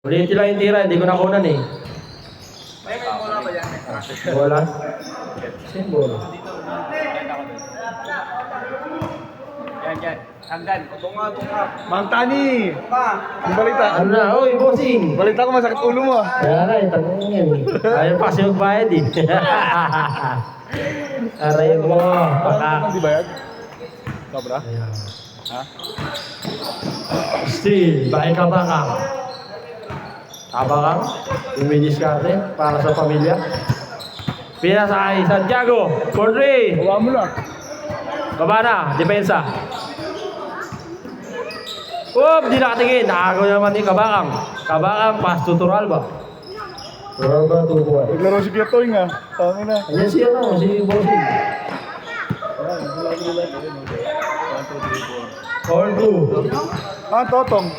Ulitin lang yung tira, hindi ko nakunan eh. May bola ba yan? Bola? Saan bola? Yan. Hanggan. Tunga. Mantani! Yung balita. Ano na? Oy, bossing! Balita ko masakit ulo mo. Kaya na, yung tanong yan eh. Ayaw pa siya magbayad eh. Aray mo. Di ba yan? Sobra? Ha? Still, bakit ka ba ka? Abang dumidiskarte para sa pamilya. Pinasakay, Santiago, Cordray. Bawa mo na. Baba na, depensa. Di nakatingin. Nakagaw naman ni Kabakang. Kabakang, pass to Turalba. Turalba, 2 points. Naglaro si Piatoy nga. Tama na. Ayan si ano, si Bossing. 4-2. Ah, Totong.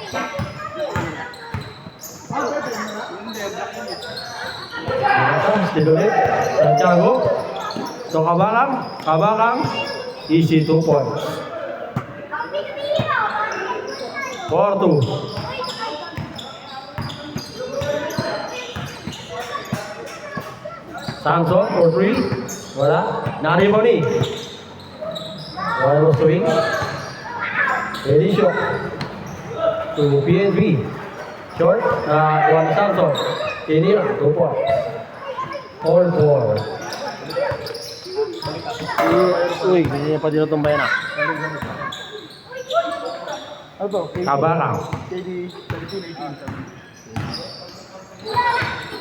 Still ulit. Santiago. So Kabakang. Easy 2 points. 4-2. Samson, 4-3. Wala. Nariboni. Wala mo swing. Edisyo. To PNB. Short. Juan Samson. Tinira. 2 points. 4-4. Uy, hindi pa dinutumbayan na. Ano to? Kabakang. KD 17-18.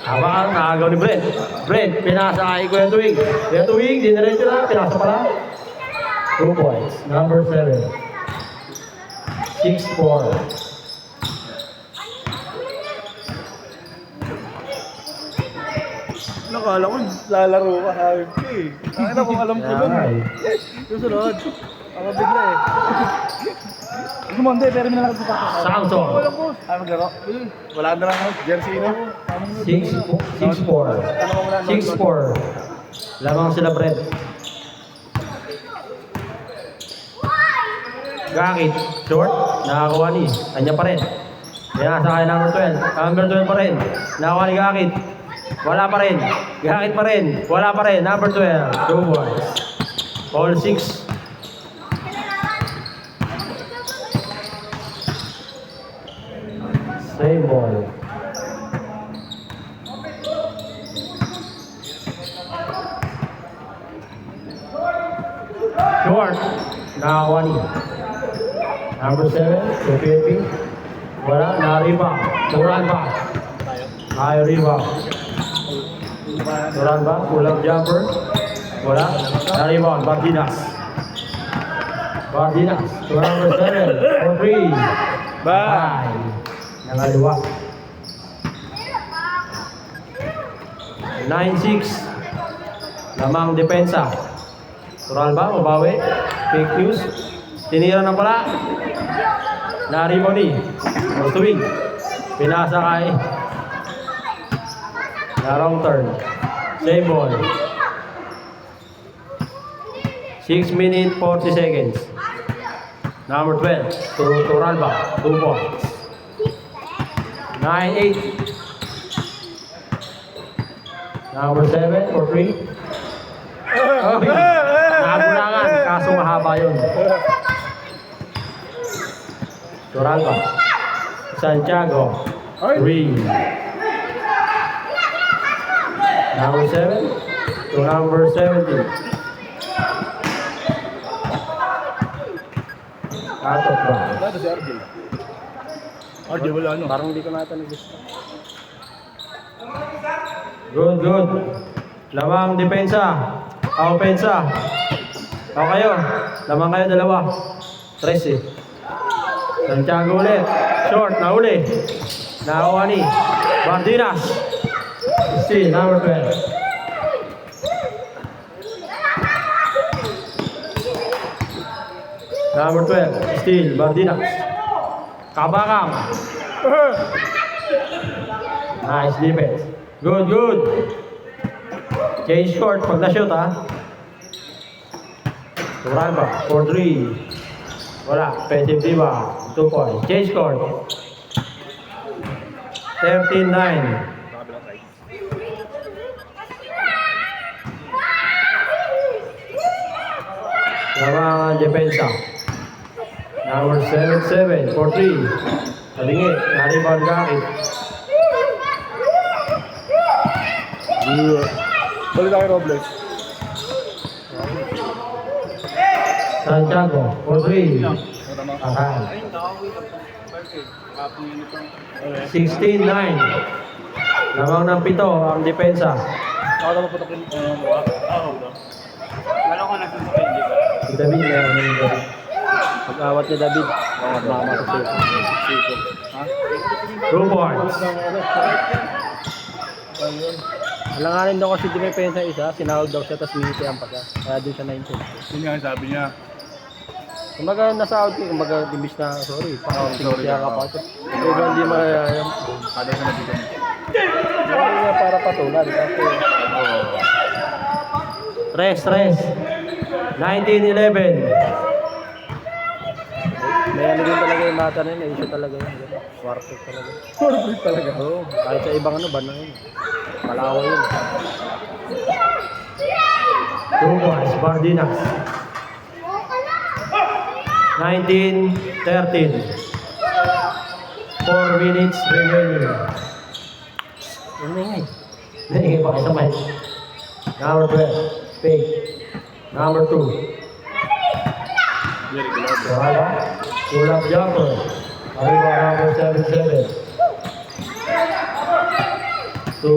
Kabakang nakagaw ni Brent. Brent, pinasa kay Kuya Tuwing. Kuya Tuwing, diniretso na. Pinasa pa lang. 2 points. Number 7. 6-4. Nakala ko, lalaro ka sabi ko eh. Ay na kung alam ko nun. Susunod. Ako bigla eh. Gusto mo, hindi, pero may nalagay sa papa. Samson. Ay, maglaro. Wala na lang ako. Jersey na. 6-4. 6-4. Lamang sila Brent. Gakit. Short. Nakakuha ni. Kanya pa rin. Pinasa kay number 12. Number 12 pa rin. Nakakuha ni Gakit. Wala pa rin. Gakit pa rin. Wala pa rin. Number 12. 2 points. All 6. Same ball. Short. Nakakuha ni. Number 7. So PNP. Wala. Nariba. Turalba. Tayo riba. Turalba. Pull-up jumper. Wala. Nariba. Bardinas. To number 7. For 3. Bye. Nakaluwa. 9-6. Lamang depensa. Turalba, mabawi. Fake news. Tinira na pala. Narimoni. Tuwing. Pinasa kay. Na wrong turn. Same ball. 6 minutes 40 seconds. Number 12. Turalba. 2 points. 9-8. Number 7 for 3. Nakabulangan, kaso mahaba yun. Turalba. Santiago. 3. Number 7 to number 17. Katot ba? Wala si RJ. RJ wala ano. Parang hindi ko nata nag-gusto. Good. Lamang depensa. Opensa. O kayo. Lamang kayo dalawa. 13. Santiago ulit. Short. Nauli. Nakakuha ni Bardinas. Still number 12. Number 12. Still Bardinas. Kabakang. Nice defense. Good. Change court pag na-shoot ha. Turalba, 4-3. Wala, offensive diba. 2 points. Change court. 13-9. Kabilang side. Labangan depensa. Number 7-7 for 3. Talingi. Na-rebound Gakit. Balik tayo Robles. Santiago for 3. Tama. Akan. Ayun, nakawin ang perfect. Kapong yun ito. 16-9. Lamang ng 7 ang depensa. Ako na maputokin. Lalo ko nagsusukay, di ba? Si David meron yung David. Pag-awat ni David. Mama sa sito. Ha? 2 points. Alanganin daw kasi depensa isa, sinawag daw siya tapos miniti ang pagka. Kaya doon siya na-intent. Yun nga ang sabi niya. Kumbaga nasa out ko, kumbaga dimis na sorry, pa-outing sorry, siya oo. kapatid. Pero hindi mayayam. Kada sa nabito niya. Hindi nga para patulan. Kasi Rest. 19-11. may ano din talaga yung mata na yun, may issue talaga yun. Warpek talaga. Perfect talaga. Oo, kahit sa ibang ano, ban na yun. Palaway yun. 2 points. Bardinas. 19-13. 4 minutes remaining. Yun na nga Naingay pa kayo sa mic. Number 12. Fake. Number 2. Very good. Wala. Pull-up jumper. Arriba number 77. To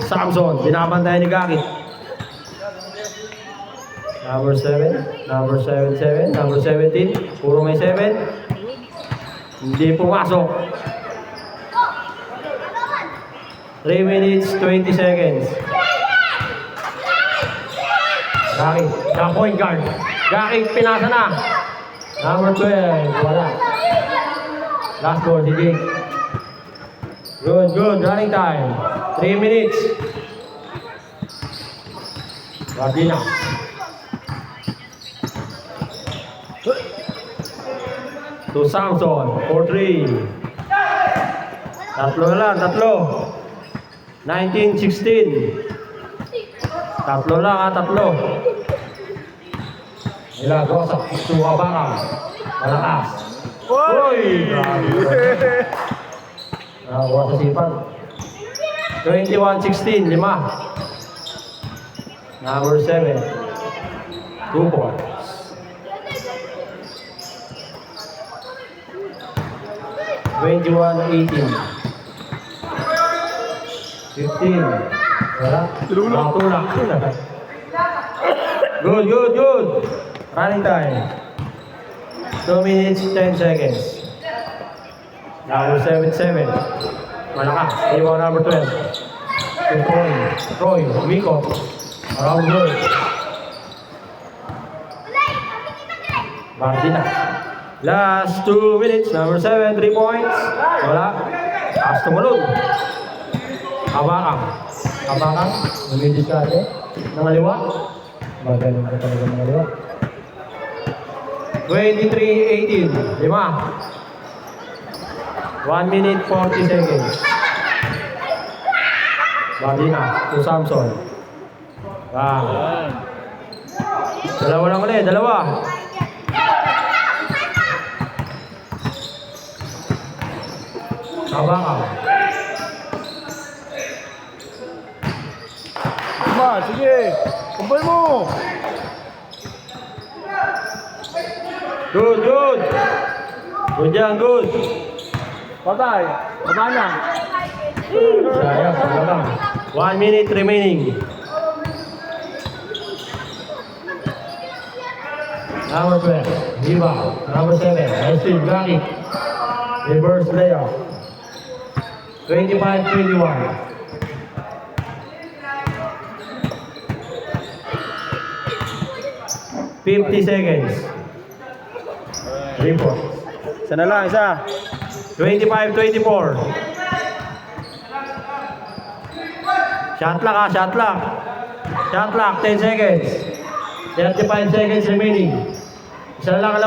Samson. Binabantayan ni Gakit. Number 7. Number 77. Number 17. Puro may 7. Hindi pumasok. 3 minutes, 20 seconds. Gakit. The point guard. Gakit, pinasa na. Number 12. Wala. Last ball, si Jake. Good. Running time. 3 minutes. Gardina. To Samson. For 3. Tatlo na lang. 19-16. Tatlo lang. Nilagosa. Tuwabaka. Malakas. Uy! Nakakuha sa sipan. 21-16. 5. Number 7. 2 points. 21-18. 15. Wala. Nakatulak. Good. Running time. 2 minutes, 10 seconds. Number 77. Malakas. Iwan number 12. Troy. Miko. Around goal. Martina. Last 2 minutes. Number 7, 3 points. Wala. Taas tumalog. Habakan. Lumidiskarte. Nangaliwa. Magaling ka talaga nangaliwa. 23-18. 5. 1 minute, 40 seconds. Martina to Samson. Wow. Dalawa lang ulit. Habakan. Sige. Kumpay mo. Good. Good yan. Patay. Baba na. Sayang, sayang. 1 minute remaining. Number 12, Viva. Number 7, Steve Gakit. Reverse layup. 25-21. 50 seconds. Report. Isa na lang, isa. 25-24. Shot clock. 10 seconds. 35 seconds remaining. Isa lang.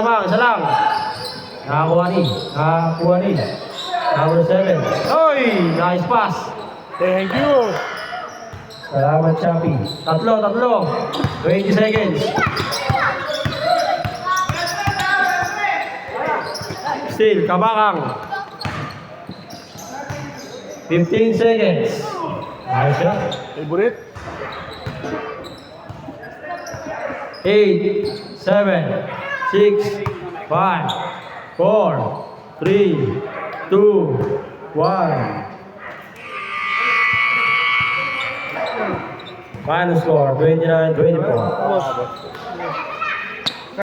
Nakakuha ni. Number 7. Oy! Nice pass. Thank you. Salamat, Chappy. Tatlo. 20 seconds. Still, Kabakang. 15 seconds. Nice shot. Favorite? 8, 7, 6, 5, 4, 3, 2, 1. Final score, 29-24.